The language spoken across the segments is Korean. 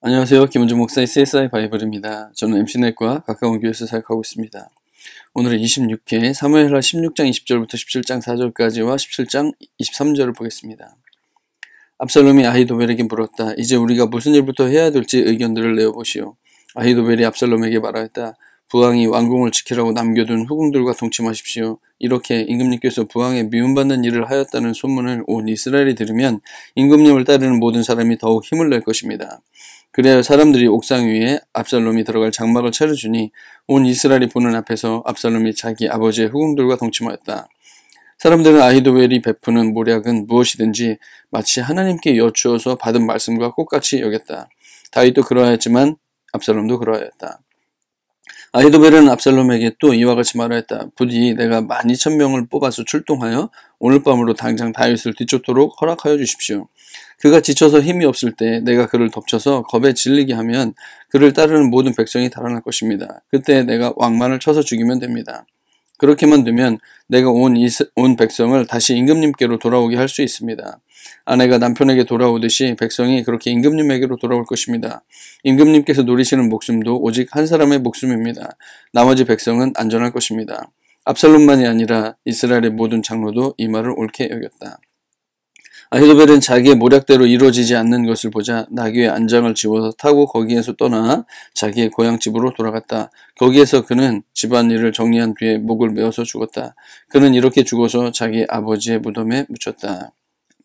안녕하세요. 김원준 목사의 CSI 바이블입니다. 저는 MC넷과 가까운 교회에서 사역하고 있습니다. 오늘은 26회 사무엘하 16장 20절부터 17장 4절까지와 17장 23절을 보겠습니다. 압살롬이 아히도벨에게 물었다. 이제 우리가 무슨 일부터 해야 될지 의견들을 내어보시오. 아히도벨이 압살롬에게 말하였다. 부왕이 왕궁을 지키라고 남겨둔 후궁들과 동침하십시오. 이렇게 임금님께서 부왕의 미움받는 일을 하였다는 소문을 온 이스라엘이 들으면 임금님을 따르는 모든 사람이 더욱 힘을 낼 것입니다. 그래야 사람들이 옥상 위에 압살롬이 들어갈 장막을 차려주니 온 이스라엘이 보는 앞에서 압살롬이 자기 아버지의 후궁들과 동침하였다. 사람들은 아히도벨이 베푸는 모략은 무엇이든지 마치 하나님께 여쭈어서 받은 말씀과 똑같이 여겼다. 다윗도 그러하였지만 압살롬도 그러하였다. 아히도벨은 압살롬에게 또 이와 같이 말하였다. 부디 내가 12,000명을 뽑아서 출동하여 오늘 밤으로 당장 다윗을 뒤쫓도록 허락하여 주십시오. 그가 지쳐서 힘이 없을 때 내가 그를 덮쳐서 겁에 질리게 하면 그를 따르는 모든 백성이 달아날 것입니다. 그때 내가 왕만을 쳐서 죽이면 됩니다. 그렇게만 되면 내가 온 백성을 다시 임금님께로 돌아오게 할 수 있습니다. 아내가 남편에게 돌아오듯이 백성이 그렇게 임금님에게로 돌아올 것입니다. 임금님께서 노리시는 목숨도 오직 한 사람의 목숨입니다. 나머지 백성은 안전할 것입니다. 압살롬만이 아니라 이스라엘의 모든 장로도 이 말을 옳게 여겼다. 아히도벨은 자기의 모략대로 이루어지지 않는 것을 보자 나귀의 안장을 지워서 타고 거기에서 떠나 자기의 고향집으로 돌아갔다. 거기에서 그는 집안일을 정리한 뒤에 목을 메어서 죽었다. 그는 이렇게 죽어서 자기 아버지의 무덤에 묻혔다.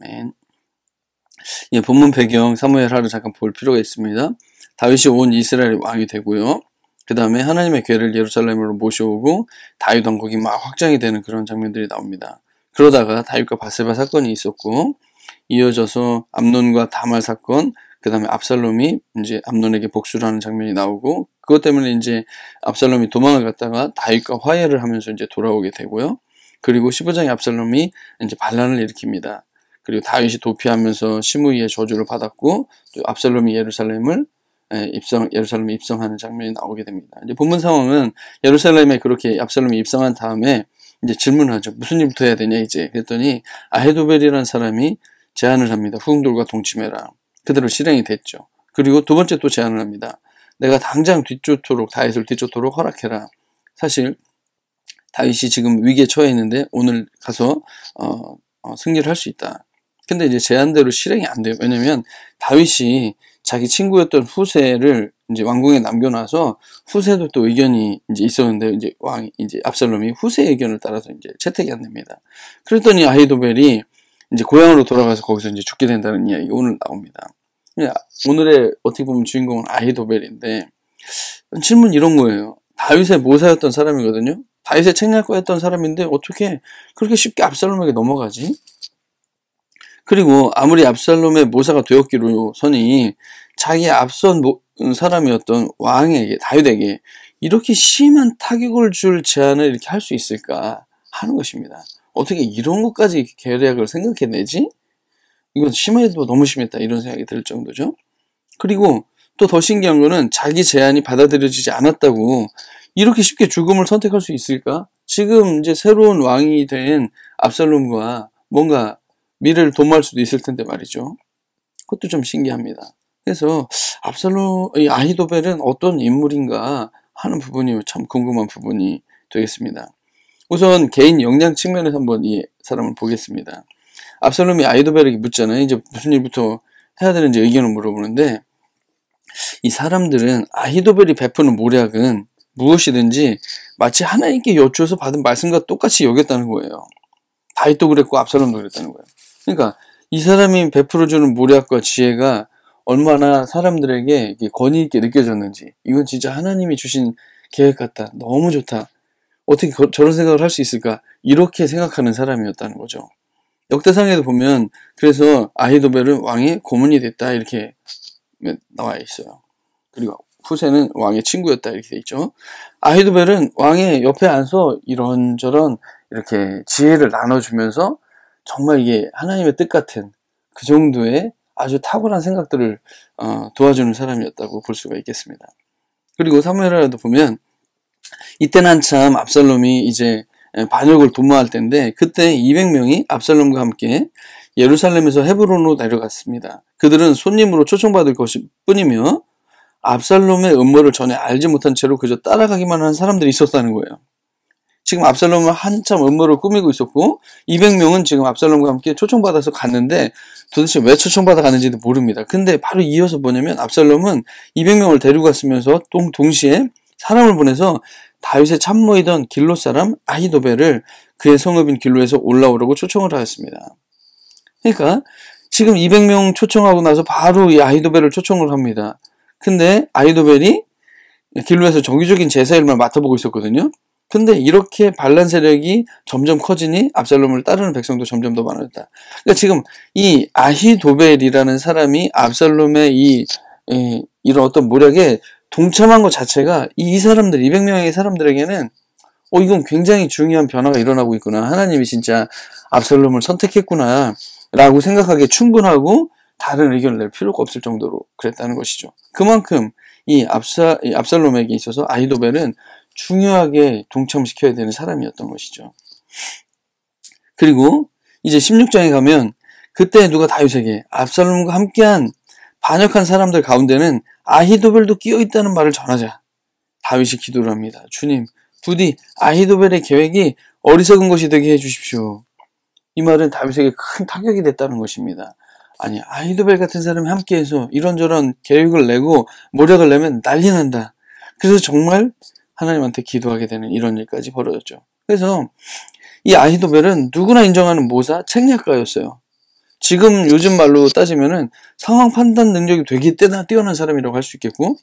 아멘. 예, 본문 배경 사무엘하를 잠깐 볼 필요가 있습니다. 다윗이 온 이스라엘의 왕이 되고요. 그 다음에 하나님의 궤를 예루살렘으로 모셔오고 다윗 왕국이 막 확장이 되는 그런 장면들이 나옵니다. 그러다가 다윗과 바세바 사건이 있었고 이어져서 암논과 다말 사건, 그 다음에 압살롬이 이제 암논에게 복수를 하는 장면이 나오고 그것 때문에 이제 압살롬이 도망을 갔다가 다윗과 화해를 하면서 이제 돌아오게 되고요. 그리고 15장에 압살롬이 이제 반란을 일으킵니다. 그리고 다윗이 도피하면서 시므이의 저주를 받았고 또 압살롬이 예루살렘에 입성하는 장면이 나오게 됩니다. 이제 본문 상황은 예루살렘에 그렇게 압살롬이 입성한 다음에 이제 질문하죠. 무슨 일부터 해야 되냐 이제. 그랬더니 아히도벨이라는 사람이 제안을 합니다. 후궁들과 동침해라. 그대로 실행이 됐죠. 그리고 두 번째 또 제안을 합니다. 내가 당장 다윗을 뒤쫓도록 허락해라. 사실 다윗이 지금 위기에 처해 있는데 오늘 가서 승리를 할 수 있다. 근데 이제 제안대로 실행이 안 돼요. 왜냐면 다윗이 자기 친구였던 후세를 이제 왕궁에 남겨놔서 후세도 또 의견이 이제 있었는데 이제 압살롬이 후세의 의견을 따라서 이제 채택이 안 됩니다. 그랬더니 아히도벨이 이제 고향으로 돌아가서 거기서 이제 죽게 된다는 이야기가 오늘 나옵니다. 오늘의 어떻게 보면 주인공은 아히도벨인데 질문 이런 거예요. 다윗의 모사였던 사람이거든요. 다윗의 책략가였던 사람인데 어떻게 그렇게 쉽게 압살롬에게 넘어가지? 그리고 아무리 압살롬의 모사가 되었기로서니 자기 앞선 사람이었던 왕에게 다윗에게 이렇게 심한 타격을 줄 제안을 이렇게 할 수 있을까 하는 것입니다. 어떻게 이런 것까지 계략을 생각해내지? 이건 심해도 너무 심했다 이런 생각이 들 정도죠. 그리고 또 더 신기한 거는 자기 제안이 받아들여지지 않았다고 이렇게 쉽게 죽음을 선택할 수 있을까? 지금 이제 새로운 왕이 된 압살롬과 뭔가 미래를 도모할 수도 있을 텐데 말이죠. 그것도 좀 신기합니다. 그래서 이 아히도벨은 어떤 인물인가 하는 부분이 참 궁금한 부분이 되겠습니다. 우선 개인 역량 측면에서 한번 이 사람을 보겠습니다. 압살롬이 아히도벨에게 묻잖아요. 이제 무슨 일부터 해야 되는지 의견을 물어보는데 이 사람들은 아히도벨이 베푸는 모략은 무엇이든지 마치 하나님께 여쭈어서 받은 말씀과 똑같이 여겼다는 거예요. 다윗도 그랬고 압살롬도 그랬다는 거예요. 그러니까 이 사람이 베풀어주는 모략과 지혜가 얼마나 사람들에게 권위 있게 느껴졌는지 이건 진짜 하나님이 주신 계획 같다. 너무 좋다. 어떻게 저런 생각을 할 수 있을까? 이렇게 생각하는 사람이었다는 거죠. 역대상에도 보면 그래서 아히도벨은 왕의 고문이 됐다 이렇게 나와 있어요. 그리고 후세는 왕의 친구였다 이렇게 돼 있죠. 아히도벨은 왕의 옆에 앉아서 이런저런 이렇게 지혜를 나눠주면서 정말 이게 하나님의 뜻 같은 그 정도의 아주 탁월한 생각들을 도와주는 사람이었다고 볼 수가 있겠습니다. 그리고 사무엘하라도 보면 이때는 한참 압살롬이 이제 반역을 도모할 때인데 그때 200명이 압살롬과 함께 예루살렘에서 헤브론으로 내려갔습니다. 그들은 손님으로 초청받을 것일 뿐이며 압살롬의 음모를 전혀 알지 못한 채로 그저 따라가기만 한 사람들이 있었다는 거예요. 지금 압살롬은 한참 음모를 꾸미고 있었고 200명은 지금 압살롬과 함께 초청받아서 갔는데 도대체 왜 초청받아 갔는지도 모릅니다. 근데 바로 이어서 뭐냐면 압살롬은 200명을 데리고 갔으면서 동시에 사람을 보내서 다윗의 참모이던 길로 사람 아히도벨을 그의 성읍인 길로에서 올라오라고 초청을 하였습니다. 그러니까 지금 200명 초청하고 나서 바로 이 아히도벨을 초청을 합니다. 근데 아히도벨이 길로에서 정기적인 제사 일만 맡아보고 있었거든요. 근데 이렇게 반란 세력이 점점 커지니 압살롬을 따르는 백성도 점점 더 많아졌다. 그러니까 지금 이 아히도벨이라는 사람이 압살롬의 이런 어떤 모략에 동참한 것 자체가 이 사람들, 200명의 사람들에게는 이건 굉장히 중요한 변화가 일어나고 있구나. 하나님이 진짜 압살롬을 선택했구나. 라고 생각하기에 충분하고 다른 의견을 낼 필요가 없을 정도로 그랬다는 것이죠. 그만큼 이 압살롬에게 있어서 아히도벨은 중요하게 동참시켜야 되는 사람이었던 것이죠. 그리고 이제 16장에 가면 그때 누가 다윗에게 압살롬과 함께한 반역한 사람들 가운데는 아히도벨도 끼어있다는 말을 전하자 다윗이 기도를 합니다. 주님, 부디 아히도벨의 계획이 어리석은 것이 되게 해주십시오. 이 말은 다윗에게 큰 타격이 됐다는 것입니다. 아니, 아히도벨 같은 사람이 함께해서 이런저런 계획을 내고 모략을 내면 난리 난다. 그래서 정말 하나님한테 기도하게 되는 이런 일까지 벌어졌죠. 그래서 이 아히도벨은 누구나 인정하는 모사, 책략가였어요. 지금 요즘 말로 따지면은 상황 판단 능력이 되게 뛰어난 사람이라고 할 수 있겠고,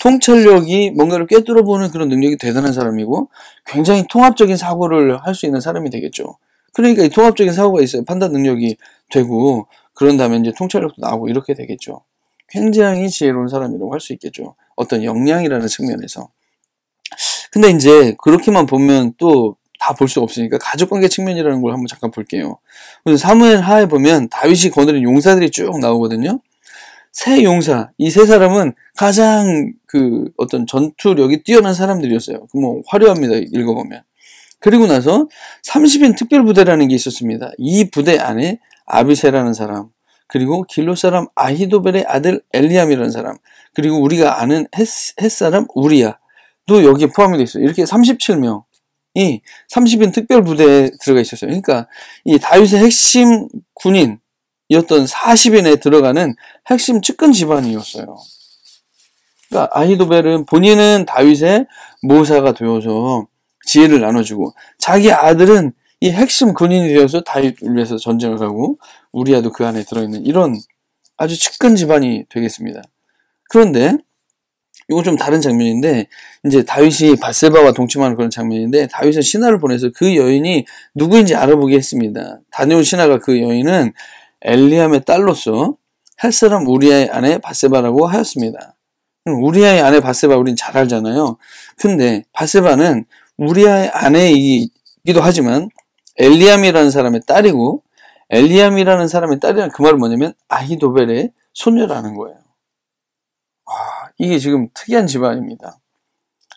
통찰력이 뭔가를 꿰뚫어보는 그런 능력이 대단한 사람이고, 굉장히 통합적인 사고를 할 수 있는 사람이 되겠죠. 그러니까 이 통합적인 사고가 있어요. 판단 능력이 되고, 그런 다음에 이제 통찰력도 나오고 이렇게 되겠죠. 굉장히 지혜로운 사람이라고 할 수 있겠죠. 어떤 역량이라는 측면에서. 근데 이제 그렇게만 보면 또 다 볼 수 없으니까 가족관계 측면이라는 걸 한번 잠깐 볼게요. 그래서 사무엘 하에 보면 다윗이 거느린 용사들이 쭉 나오거든요. 세 용사, 이 세 사람은 가장 어떤 전투력이 뛰어난 사람들이었어요. 뭐 화려합니다. 읽어보면. 그리고 나서 30인 특별부대라는 게 있었습니다. 이 부대 안에 아비새라는 사람, 그리고 길로 사람 아히도벨의 아들 엘리암이라는 사람, 그리고 우리가 아는 헷 사람 우리야도 여기에 포함이 되어 있어요. 이렇게 37명이 30인 특별부대에 들어가 있었어요. 그러니까 이 다윗의 핵심 군인이었던 40인에 들어가는 핵심 측근 집안이었어요. 그러니까 아히도벨은 본인은 다윗의 모사가 되어서 지혜를 나눠주고, 자기 아들은 이 핵심 군인이 되어서 다윗을 위해서 전쟁을 하고, 우리야도 그 안에 들어있는 이런 아주 측근 집안이 되겠습니다. 그런데 이건 좀 다른 장면인데, 이제 다윗이 밧세바와 동침하는 그런 장면인데, 다윗은 신하를 보내서 그 여인이 누구인지 알아보게 했습니다. 다녀온 신하가 그 여인은 엘리암의 딸로서 햇사람 우리아의 아내 밧세바라고 하였습니다. 우리아의 아내 밧세바 우린 잘 알잖아요. 근데 밧세바는 우리아의 아내이기도 하지만 엘리암이라는 사람의 딸이고, 엘리암이라는 사람의 딸이란 그 말은 뭐냐면 아히도벨의 손녀라는 거예요. 이게 지금 특이한 집안입니다.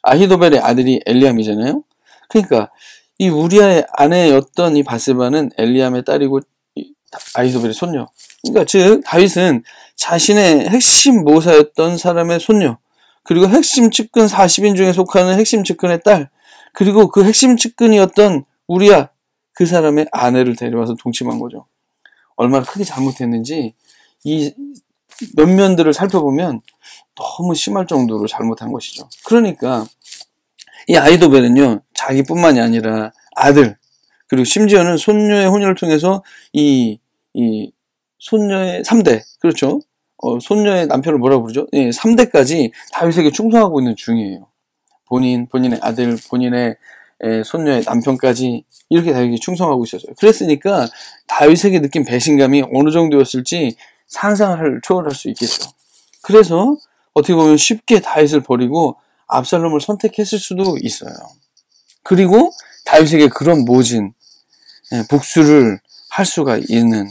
아히도벨의 아들이 엘리암이잖아요. 그러니까 이 우리아의 아내였던 이 밧세바는 엘리암의 딸이고 아히도벨의 손녀. 그러니까 즉 다윗은 자신의 핵심 모사였던 사람의 손녀, 그리고 핵심 측근 40인 중에 속하는 핵심 측근의 딸, 그리고 그 핵심 측근이었던 우리아, 그 사람의 아내를 데려와서 동침한 거죠. 얼마나 크게 잘못했는지 이 면면들을 살펴보면 너무 심할 정도로 잘못한 것이죠. 그러니까 이 아히도벨은요, 자기뿐만이 아니라 아들, 그리고 심지어는 손녀의 혼혈을 통해서 이 손녀의 3대, 그렇죠? 손녀의 남편을 뭐라고 부르죠? 3대까지 다윗에게 충성하고 있는 중이에요. 본인의 아들, 본인의 손녀의 남편까지 이렇게 다윗에게 충성하고 있었어요. 그랬으니까 다윗에게 느낀 배신감이 어느 정도였을지 상상을 초월할 수 있겠죠. 그래서 어떻게 보면 쉽게 다윗을 버리고 압살롬을 선택했을 수도 있어요. 그리고 다윗에게 그런 모진 복수를 할 수가 있는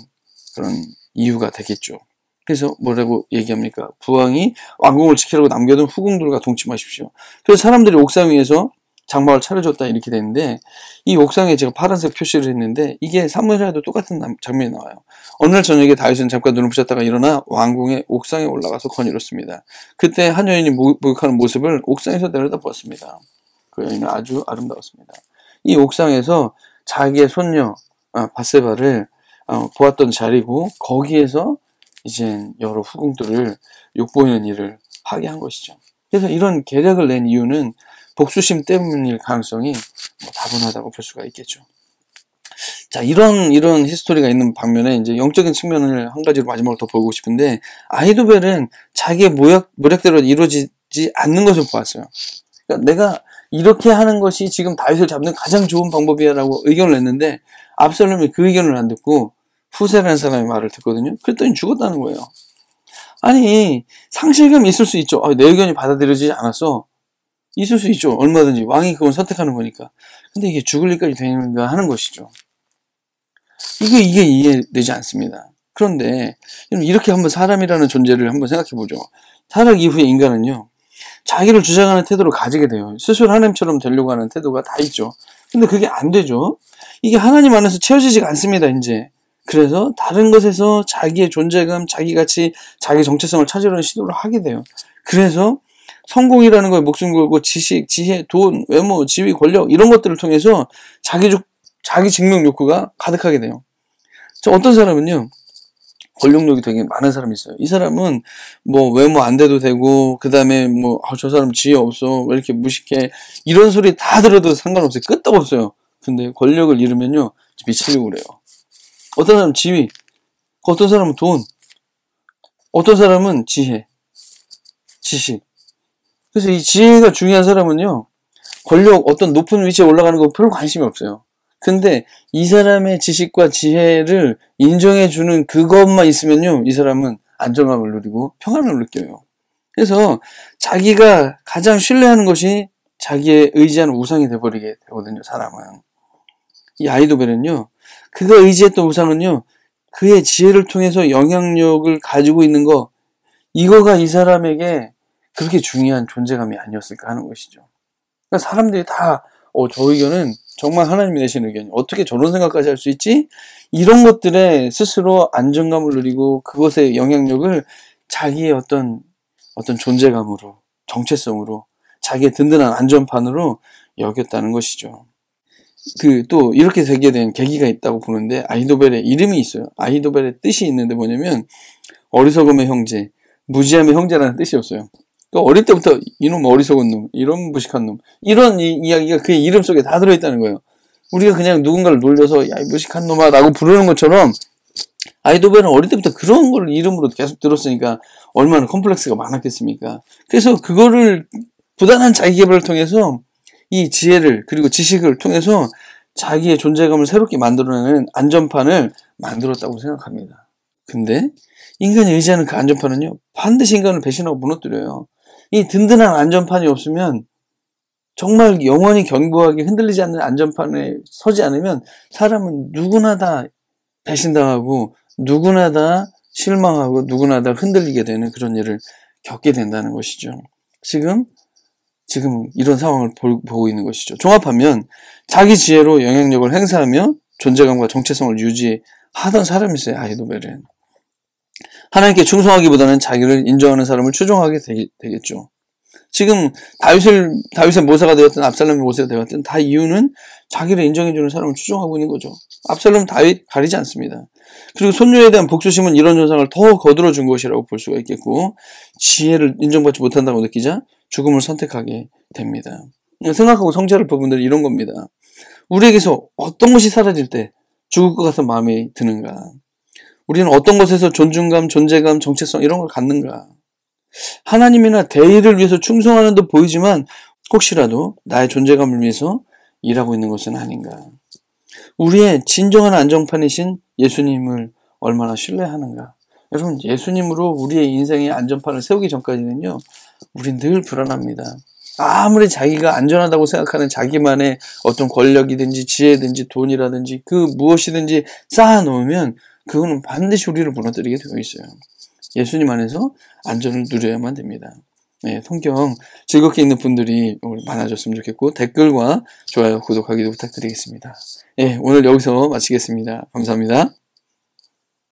그런 이유가 되겠죠. 그래서 뭐라고 얘기합니까? 부왕이 왕궁을 지키라고 남겨둔 후궁들과 동침하십시오. 그래서 사람들이 옥상 위에서 장막을 차려줬다 이렇게 되는데, 이 옥상에 제가 파란색 표시를 했는데 이게 사무엘하고도 똑같은 장면이 나와요. 어느 날 저녁에 다윗은 잠깐 눈을 붙였다가 일어나 왕궁의 옥상에 올라가서 거닐었습니다. 그때 한 여인이 목욕하는 모습을 옥상에서 내려다보았습니다. 그 여인은 아주 아름다웠습니다. 이 옥상에서 자기의 손녀 밧세바를 보았던 자리고, 거기에서 이제 여러 후궁들을 욕보이는 일을 하게 한 것이죠. 그래서 이런 계략을 낸 이유는 복수심 때문일 가능성이 다분하다고 볼 수가 있겠죠. 자, 이런 히스토리가 있는 반면에 이제 영적인 측면을 한 가지로 마지막으로 더 보고 싶은데, 아히도벨은 자기의 모략대로 이루어지지 않는 것을 보았어요. 그러니까 내가 이렇게 하는 것이 지금 다윗을 잡는 가장 좋은 방법이야라고 의견을 냈는데, 압살롬이 그 의견을 안 듣고 후세라는 사람의 말을 듣거든요. 그랬더니 죽었다는 거예요. 아니, 상실감이 있을 수 있죠. 내 의견이 받아들여지지 않았어. 있을 수 있죠. 얼마든지. 왕이 그건 선택하는 거니까. 근데 이게 죽을 일까지 되는가 하는 것이죠. 이게 이해되지 않습니다. 그런데 이렇게 한번 사람이라는 존재를 한번 생각해 보죠. 타락 이후에 인간은요, 자기를 주장하는 태도를 가지게 돼요. 스스로 하나님처럼 되려고 하는 태도가 다 있죠. 근데 그게 안 되죠. 이게 하나님 안에서 채워지지가 않습니다, 이제. 그래서 다른 것에서 자기의 존재감, 자기 가치, 자기 정체성을 찾으려는 시도를 하게 돼요. 그래서 성공이라는 거에 목숨 걸고 지식, 지혜, 돈, 외모, 지위, 권력 이런 것들을 통해서 자기 증명 욕구가 가득하게 돼요. 어떤 사람은요, 권력욕이 되게 많은 사람이 있어요. 이 사람은 뭐 외모 안 돼도 되고, 그 다음에 뭐 저 사람 지혜 없어, 왜 이렇게 무식해, 이런 소리 다 들어도 상관없어요. 끄떡 없어요. 근데 권력을 잃으면요 미치려고 그래요. 어떤 사람은 지위, 어떤 사람은 돈, 어떤 사람은 지혜, 지식. 그래서 이 지혜가 중요한 사람은요, 권력, 어떤 높은 위치에 올라가는 거 별로 관심이 없어요. 근데 이 사람의 지식과 지혜를 인정해주는 그것만 있으면요, 이 사람은 안정감을 누리고 평안을 느껴요. 그래서 자기가 가장 신뢰하는 것이 자기의 의지하는 우상이 돼버리게 되거든요, 사람은. 이 아히도벨은요, 그가 의지했던 우상은요, 그의 지혜를 통해서 영향력을 가지고 있는 거, 이거가 이 사람에게 그렇게 중요한 존재감이 아니었을까 하는 것이죠. 그러니까 사람들이 다 저 의견은 정말 하나님이 내신 의견이, 어떻게 저런 생각까지 할 수 있지? 이런 것들에 스스로 안정감을 누리고 그것의 영향력을 자기의 어떤 존재감으로, 정체성으로, 자기의 든든한 안전판으로 여겼다는 것이죠. 또 이렇게 되게 된 계기가 있다고 보는데, 아히도벨의 이름이 있어요. 아히도벨의 뜻이 있는데 뭐냐면 어리석음의 형제, 무지함의 형제라는 뜻이었어요. 어릴 때부터 이놈 어리석은 놈, 이런 무식한 놈, 이런 이야기가 그의 이름 속에 다 들어있다는 거예요. 우리가 그냥 누군가를 놀려서 야, 이 무식한 놈아 라고 부르는 것처럼, 아히도벨은 어릴 때부터 그런 걸 이름으로 계속 들었으니까 얼마나 컴플렉스가 많았겠습니까. 그래서 그거를 부단한 자기 개발을 통해서 이 지혜를, 그리고 지식을 통해서 자기의 존재감을 새롭게 만들어내는 안전판을 만들었다고 생각합니다. 근데 인간이 의지하는 그 안전판은요, 반드시 인간을 배신하고 무너뜨려요. 이 든든한 안전판이 없으면, 정말 영원히 견고하게 흔들리지 않는 안전판에 서지 않으면 사람은 누구나 다 배신당하고 누구나 다 실망하고 누구나 다 흔들리게 되는 그런 일을 겪게 된다는 것이죠. 지금 이런 상황을 보고 있는 것이죠. 종합하면 자기 지혜로 영향력을 행사하며 존재감과 정체성을 유지하던 사람이었어요, 아히도벨은. 하나님께 충성하기보다는 자기를 인정하는 사람을 추종하게 되겠죠. 지금 다윗의 모사가 되었든 압살롬의 모사가 되었든 다 이유는 자기를 인정해주는 사람을 추종하고 있는 거죠. 압살롬, 다윗 가리지 않습니다. 그리고 손녀에 대한 복수심은 이런 현상을 더 거들어준 것이라고 볼 수가 있겠고, 지혜를 인정받지 못한다고 느끼자 죽음을 선택하게 됩니다. 생각하고 성찰할 부분들은 이런 겁니다. 우리에게서 어떤 것이 사라질 때 죽을 것 같은 마음이 드는가? 우리는 어떤 것에서 존중감, 존재감, 정체성 이런 걸 갖는가? 하나님이나 대의를 위해서 충성하는 듯 보이지만 혹시라도 나의 존재감을 위해서 일하고 있는 것은 아닌가? 우리의 진정한 안정판이신 예수님을 얼마나 신뢰하는가? 여러분, 예수님으로 우리의 인생의 안전판을 세우기 전까지는요, 우린 늘 불안합니다. 아무리 자기가 안전하다고 생각하는 자기만의 어떤 권력이든지 지혜든지 돈이라든지 그 무엇이든지 쌓아놓으면 그거는 반드시 우리를 무너뜨리게 되어 있어요. 예수님 안에서 안전을 누려야만 됩니다. 성경 즐겁게 읽는 분들이 많아졌으면 좋겠고, 댓글과 좋아요, 구독하기도 부탁드리겠습니다. 오늘 여기서 마치겠습니다. 감사합니다.